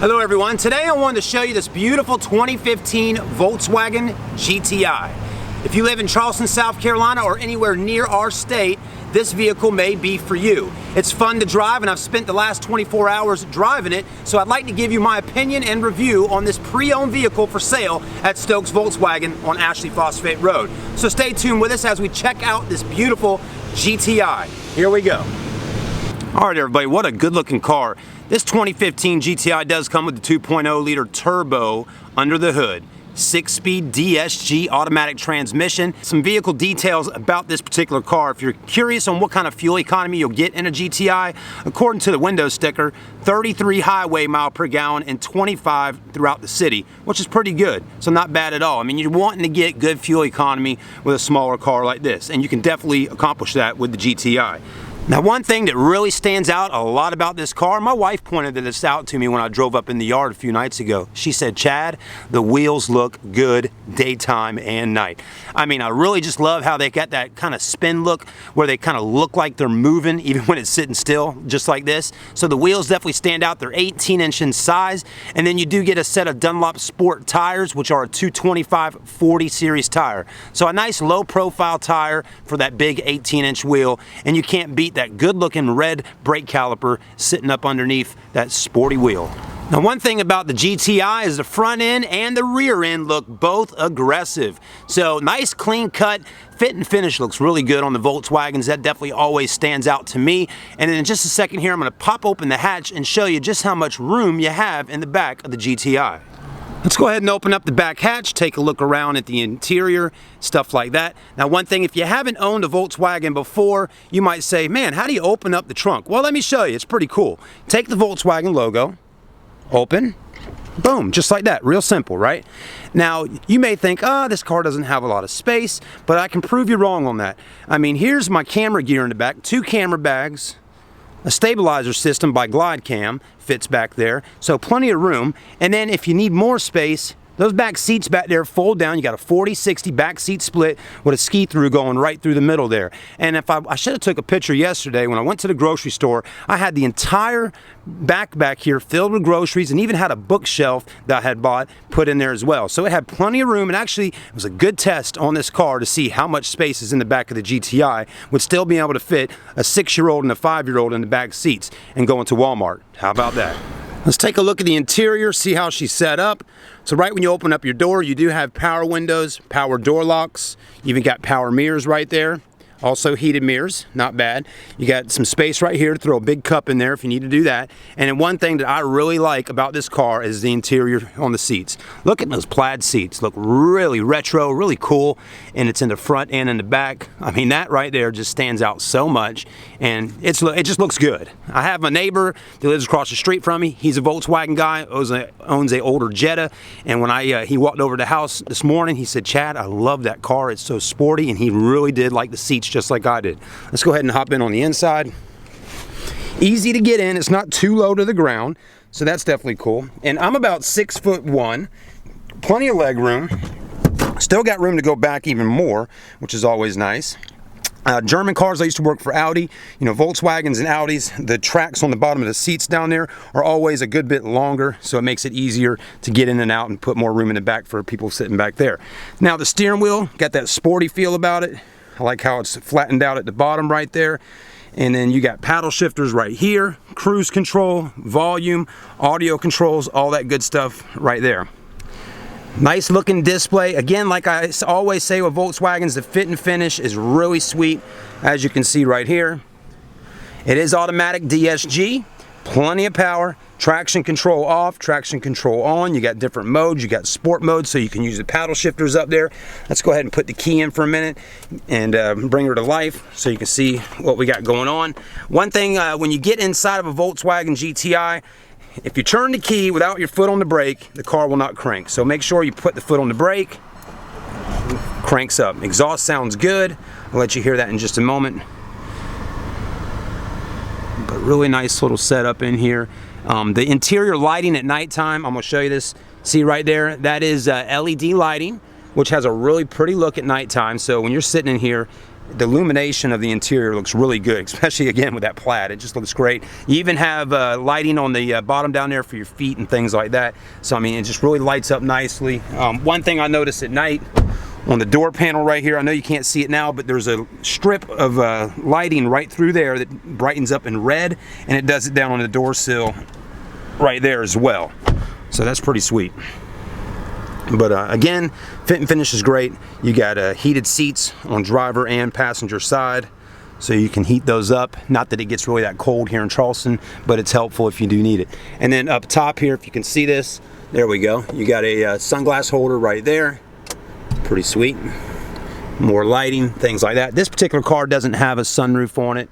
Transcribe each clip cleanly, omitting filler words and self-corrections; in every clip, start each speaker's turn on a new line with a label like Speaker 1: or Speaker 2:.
Speaker 1: Hello everyone, today I wanted to show you this beautiful 2015 Volkswagen GTI. If you live in Charleston, South Carolina or anywhere near our state, this vehicle may be for you. It's fun to drive and I've spent the last 24 hours driving it, so I'd like to give you my opinion and review on this pre-owned vehicle for sale at Stokes Volkswagen on Ashley Phosphate Road. So stay tuned with us as we check out this beautiful GTI. Here we go. Alright everybody, what a good looking car. This 2015 GTI does come with the 2.0 liter turbo under the hood. 6-speed DSG automatic transmission. Some vehicle details about this particular car. If you're curious on what kind of fuel economy you'll get in a GTI, according to the window sticker, 33 highway mile per gallon and 25 throughout the city, which is pretty good. So not bad at all. I mean, you're wanting to get good fuel economy with a smaller car like this, and you can definitely accomplish that with the GTI. Now, one thing that really stands out a lot about this car, my wife pointed this out to me when I drove up in the yard a few nights ago. She said, Chad, the wheels look good daytime and night. I mean, I really just love how they got that kind of spin look where they kind of look like they're moving even when it's sitting still, just like this. So the wheels definitely stand out. They're 18-inch in size, and then you do get a set of Dunlop Sport tires, which are a 225/40 series tire. So a nice low-profile tire for that big 18-inch wheel, and you can't beat that good looking red brake caliper sitting up underneath that sporty wheel. Now, one thing about the GTI is the front end and the rear end look both aggressive. So nice clean cut, fit and finish looks really good on the Volkswagens. That definitely always stands out to me. And in just a second here, I'm going to pop open the hatch and show you just how much room you have in the back of the GTI. Let's go ahead and open up the back hatch, take a look around at the interior, stuff like that. Now, one thing, if you haven't owned a Volkswagen before, you might say, man, how do you open up the trunk? Well, let me show you. It's pretty cool. Take the Volkswagen logo, open, boom, just like that. Real simple, right? Now, you may think, this car doesn't have a lot of space, but I can prove you wrong on that. I mean, here's my camera gear in the back, 2 camera bags, a stabilizer system by GlideCam fits back there, so plenty of room. And then if you need more space, those back seats back there fold down. You got a 40-60 back seat split with a ski through going right through the middle there. And if I should have took a picture yesterday when I went to the grocery store. I had the entire back here filled with groceries and even had a bookshelf that I had bought put in there as well. So it had plenty of room, and actually it was a good test on this car to see how much space is in the back of the GTI. Would still be able to fit a 6-year-old and a 5-year-old in the back seats and go into Walmart. How about that? Let's take a look at the interior, see how she's set up. So right when you open up your door, you do have power windows, power door locks. You even got power mirrors right there. Also heated mirrors, not bad. You got some space right here to throw a big cup in there if you need to do that. And then one thing that I really like about this car is the interior on the seats. Look at those plaid seats. Look really retro, really cool. And it's in the front and in the back. I mean, that right there just stands out so much. And it just looks good. I have a neighbor that lives across the street from me. He's a Volkswagen guy, owns a older Jetta. And when he walked over to the house this morning, he said, Chad, I love that car. It's so sporty. And he really did like the seats just like I did. Let's go ahead and hop in on the inside. Easy to get in. It's not too low to the ground, so that's definitely cool. And I'm about 6'1", plenty of leg room. Still got room to go back even more, which is always nice. German cars, I used to work for Audi. You know, Volkswagens and Audis, the tracks on the bottom of the seats down there are always a good bit longer, so it makes it easier to get in and out and put more room in the back for people sitting back there. Now, the steering wheel, got that sporty feel about it. I like how it's flattened out at the bottom right there. And then you got paddle shifters right here, cruise control, volume, audio controls, all that good stuff right there. Nice looking display. Again, like I always say with Volkswagens, the fit and finish is really sweet, as you can see right here. It is automatic DSG, plenty of power. Traction control off, traction control on. You got different modes. You got sport mode, so you can use the paddle shifters up there. Let's go ahead and put the key in for a minute and bring her to life so you can see what we got going on. One thing, when you get inside of a Volkswagen GTI, if you turn the key without your foot on the brake, the car will not crank. So make sure you put the foot on the brake. Cranks up. Exhaust sounds good. I'll let you hear that in just a moment. But really nice little setup in here. The interior lighting at nighttime, I'm going to show you this. See right there, that is LED lighting, which has a really pretty look at nighttime. So when you're sitting in here, the illumination of the interior looks really good, especially again with that plaid. It just looks great. You even have lighting on the bottom down there for your feet and things like that. So I mean, it just really lights up nicely. One thing I noticed at night on the door panel right here, I know you can't see it now, but there's a strip of lighting right through there that brightens up in red, and it does it down on the door sill right there as well. So that's pretty sweet. But again, fit and finish is great. You got heated seats on driver and passenger side, so you can heat those up. Not that it gets really that cold here in Charleston, but it's helpful if you do need it. And then up top here, if you can see this, there we go. You got a sunglass holder right there. Pretty sweet. More lighting, things like that. This particular car doesn't have a sunroof on it,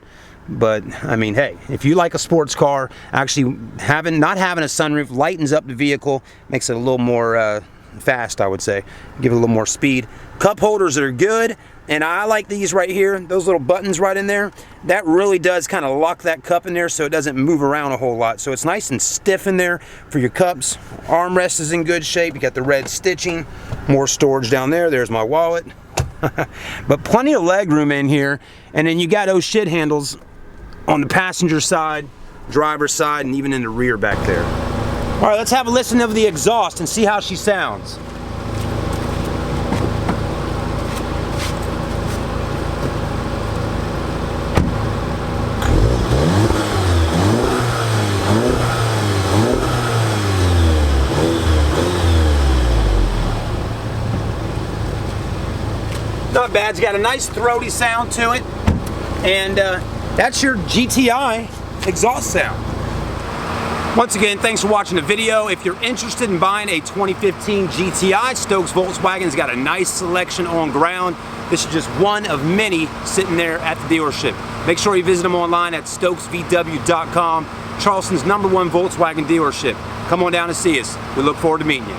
Speaker 1: but I mean, hey, if you like a sports car, actually not having a sunroof lightens up the vehicle, makes it a little more fast, I would say. Give it a little more speed. Cup holders are good, and I like these right here, those little buttons right in there. That really does kind of lock that cup in there so it doesn't move around a whole lot. So it's nice and stiff in there for your cups. Armrest is in good shape. You got the red stitching, more storage down there. There's my wallet. But plenty of leg room in here, and then you got those shit handles on the passenger side, driver's side, and even in the rear back there. All right, let's have a listen of the exhaust and see how she sounds. Not bad. It's got a nice throaty sound to it, and that's your GTI exhaust sound. Once again, thanks for watching the video. If you're interested in buying a 2015 GTI, Stokes Volkswagen's got a nice selection on ground. This is just one of many sitting there at the dealership. Make sure you visit them online at stokesvw.com, Charleston's #1 Volkswagen dealership. Come on down and see us. We look forward to meeting you.